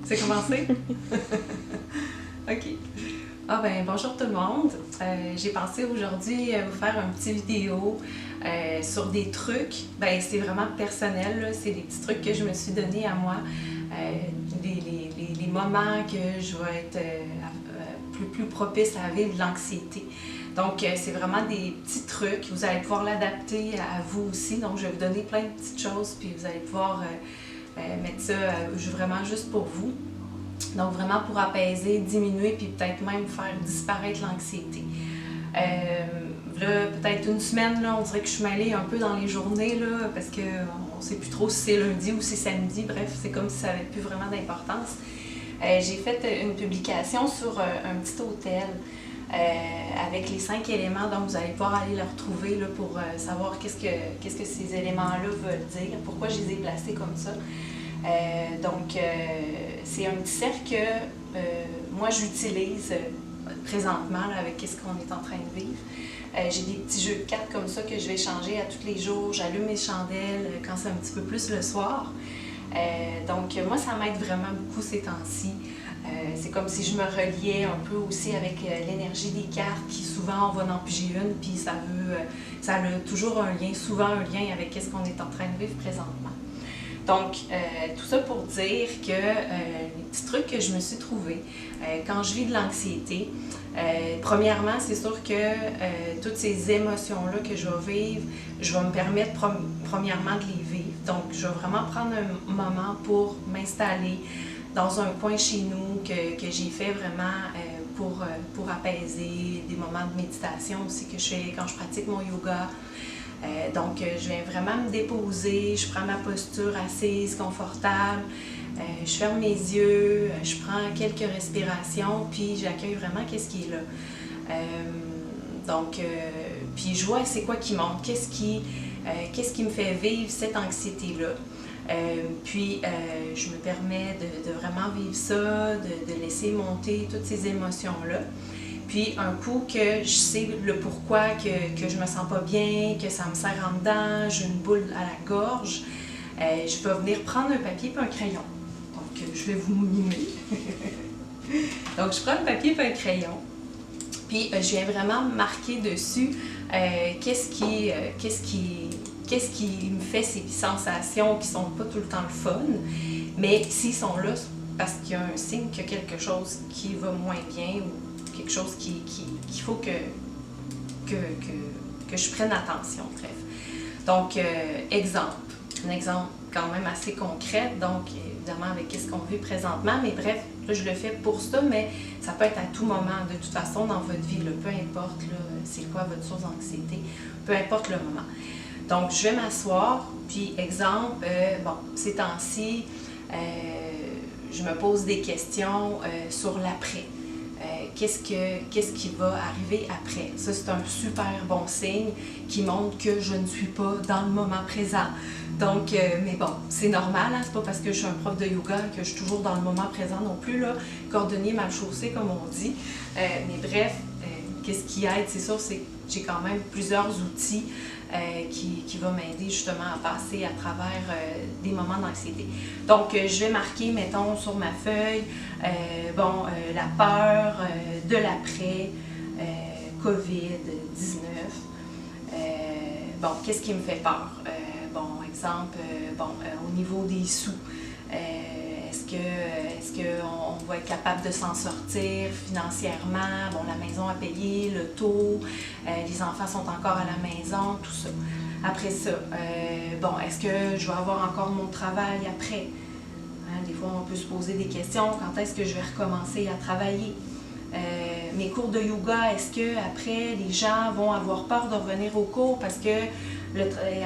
C'est commencé? OK. Ah ben bonjour tout le monde. J'ai pensé aujourd'hui vous faire une petite vidéo sur des trucs. Ben c'est vraiment personnel, là. C'est des petits trucs que je me suis donné à moi. Les moments que je vais être plus propice à vivre de l'anxiété. Donc, c'est vraiment des petits trucs. Vous allez pouvoir l'adapter à vous aussi. Donc, je vais vous donner plein de petites choses, puis vous allez pouvoir mettre ça vraiment juste pour vous. Donc, vraiment pour apaiser, diminuer, puis peut-être même faire disparaître l'anxiété. Là, peut-être une semaine, là, on dirait que je suis mêlée un peu dans les journées, là, parce qu'on ne sait plus trop si c'est lundi ou si c'est samedi. Bref, c'est comme si ça n'avait plus vraiment d'importance. J'ai fait une publication sur un petit hôtel avec les 5 éléments, donc vous allez pouvoir aller le retrouver là, pour savoir qu'est-ce que ces éléments-là veulent dire, pourquoi je les ai placés comme ça. C'est un petit cercle que moi j'utilise présentement là, avec ce qu'on est en train de vivre. J'ai des petits jeux de cartes comme ça que je vais changer à tous les jours. J'allume mes chandelles quand c'est un petit peu plus le soir. Moi, ça m'aide vraiment beaucoup ces temps-ci. C'est comme si je me reliais un peu aussi avec l'énergie des cartes qui souvent on va en piger une, puis ça a toujours un lien, souvent un lien avec ce qu'on est en train de vivre présentement. Donc, tout ça pour dire que les petits trucs que je me suis trouvés quand je vis de l'anxiété, premièrement, c'est sûr que toutes ces émotions-là que je vais vivre, je vais me permettre premièrement de les vivre. Donc, je vais vraiment prendre un moment pour m'installer dans un coin chez nous que j'ai fait vraiment pour apaiser, des moments de méditation aussi que je fais quand je pratique mon yoga. Je viens vraiment me déposer, je prends ma posture assise, confortable, je ferme mes yeux, je prends quelques respirations, puis j'accueille vraiment qu'est-ce qui est là. Puis je vois c'est quoi qui monte, qu'est-ce qui me fait vivre cette anxiété-là. Je me permets de vraiment vivre ça, de laisser monter toutes ces émotions-là. Puis un coup que je sais le pourquoi, que je me sens pas bien, que ça me serre en dedans, j'ai une boule à la gorge, je vais venir prendre un papier et un crayon. Donc je vais vous mimer. Donc je prends un papier et un crayon, puis je viens vraiment marquer dessus qu'est-ce qui me fait ces sensations qui sont pas tout le temps le fun, mais s'ils sont là, c'est parce qu'il y a un signe qu'il y a quelque chose qui va moins bien ou quelque chose qu'il faut que je prenne attention, bref. Donc, un exemple quand même assez concret, donc évidemment avec ce qu'on vit présentement, mais bref, là je le fais pour ça, mais ça peut être à tout moment, de toute façon dans votre vie, là, peu importe c'est quoi votre source d'anxiété, peu importe le moment. Donc, je vais m'asseoir, puis exemple, ces temps-ci, je me pose des questions sur l'après. Qu'est-ce qui va arriver après? Ça, c'est un super bon signe qui montre que je ne suis pas dans le moment présent. Donc, mais bon, c'est normal, hein? C'est pas parce que je suis un prof de yoga que je suis toujours dans le moment présent non plus, là, cordonnier mal chaussé, comme on dit. Mais bref, qu'est-ce qui aide? C'est sûr, c'est que j'ai quand même plusieurs outils qui vont m'aider justement à passer à travers des moments d'anxiété. Donc, je vais marquer, mettons, sur ma feuille, la peur de l'après, COVID-19. Qu'est-ce qui me fait peur? Au niveau des sous, est-ce qu'on va être capable de s'en sortir financièrement? Bon, la maison à payer, le taux, les enfants sont encore à la maison, tout ça. Après ça, est-ce que je vais avoir encore mon travail après? Hein, des fois, on peut se poser des questions. Quand est-ce que je vais recommencer à travailler? Mes cours de yoga, est-ce que après les gens vont avoir peur de revenir aux cours parce que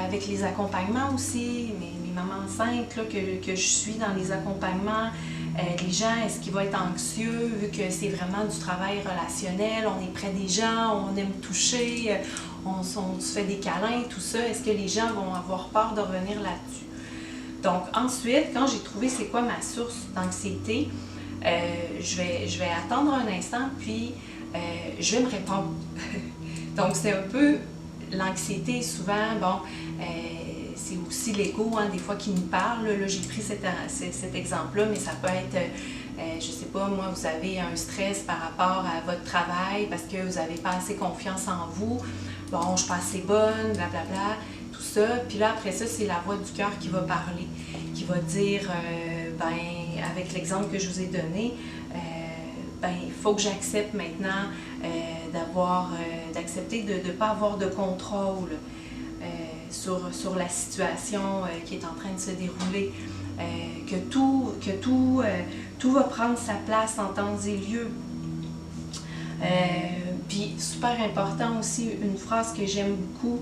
avec les accompagnements aussi, mes mamans enceintes là, que je suis dans les accompagnements, les gens, est-ce qu'ils vont être anxieux vu que c'est vraiment du travail relationnel, on est près des gens, on aime toucher, on se fait des câlins, tout ça, est-ce que les gens vont avoir peur de revenir là-dessus? Donc ensuite, quand j'ai trouvé c'est quoi ma source d'anxiété, je vais attendre un instant, puis je vais me répondre. Donc, c'est un peu l'anxiété, souvent, c'est aussi l'ego, hein, des fois qui nous parle. Là, j'ai pris cet exemple-là, mais ça peut être, je sais pas, moi, vous avez un stress par rapport à votre travail parce que vous n'avez pas assez confiance en vous. Bon, je suis pas assez bonne, blablabla, tout ça. Puis là, après ça, c'est la voix du cœur qui va parler, qui va dire, avec l'exemple que je vous ai donné, il faut que j'accepte maintenant d'accepter de ne pas avoir de contrôle sur la situation qui est en train de se dérouler, que tout va prendre sa place en temps et lieu. Puis, super important aussi, une phrase que j'aime beaucoup,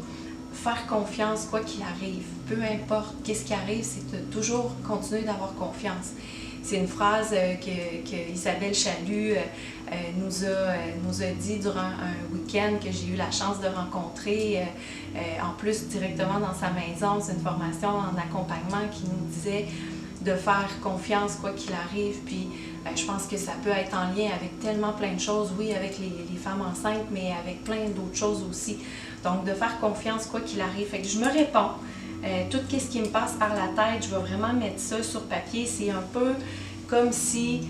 faire confiance quoi qu'il arrive. Peu importe qu'est-ce qui arrive, c'est de toujours continuer d'avoir confiance. C'est une phrase que Isabelle Chalut nous a dit durant un week-end que j'ai eu la chance de rencontrer, en plus directement dans sa maison. C'est une formation en accompagnement qui nous disait de faire confiance quoi qu'il arrive. Puis je pense que ça peut être en lien avec tellement plein de choses, oui, avec les femmes enceintes, mais avec plein d'autres choses aussi. Donc de faire confiance quoi qu'il arrive. Fait que je me réponds. Tout ce qui me passe par la tête, je vais vraiment mettre ça sur papier. C'est un peu comme si,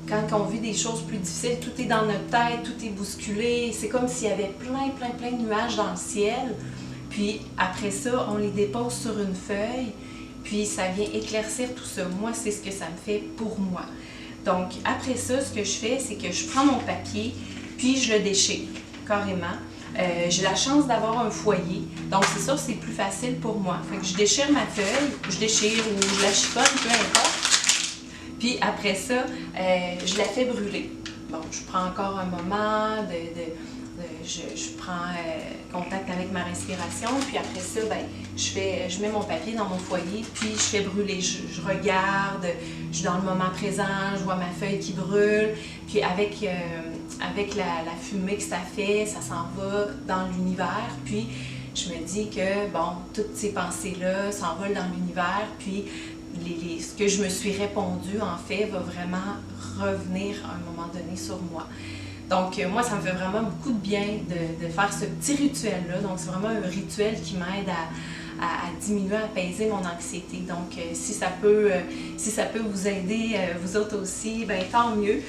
quand on vit des choses plus difficiles, tout est dans notre tête, tout est bousculé. C'est comme s'il y avait plein de nuages dans le ciel. Puis après ça, on les dépose sur une feuille, puis ça vient éclaircir tout ça. Moi, c'est ce que ça me fait pour moi. Donc après ça, ce que je fais, c'est que je prends mon papier, puis je le déchire carrément. J'ai la chance d'avoir un foyer, donc c'est sûr c'est plus facile pour moi. Fait que je déchire ma feuille, je déchire ou je la chiffonne, peu importe. Puis après ça, je la fais brûler. Bon, je prends encore un moment, je prends contact avec ma respiration, puis après ça, je mets mon papier dans mon foyer, puis je fais brûler. Je regarde, je suis dans le moment présent, je vois ma feuille qui brûle, puis avec la fumée que ça fait, ça s'en va dans l'univers, puis je me dis que, bon, toutes ces pensées-là s'envolent dans l'univers, puis ce que je me suis répondu, en fait, va vraiment revenir à un moment donné sur moi. Donc, moi, ça me fait vraiment beaucoup de bien de faire ce petit rituel-là. Donc, c'est vraiment un rituel qui m'aide à diminuer, à apaiser mon anxiété. Donc, si ça peut vous aider, vous autres aussi, tant mieux.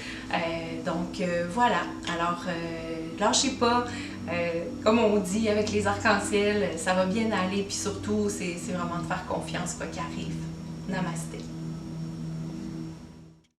Voilà. Alors, lâchez pas. Comme on dit avec les arcs-en-ciel, ça va bien aller. Puis surtout, c'est vraiment de faire confiance quoi qu'il arrive. Namasté.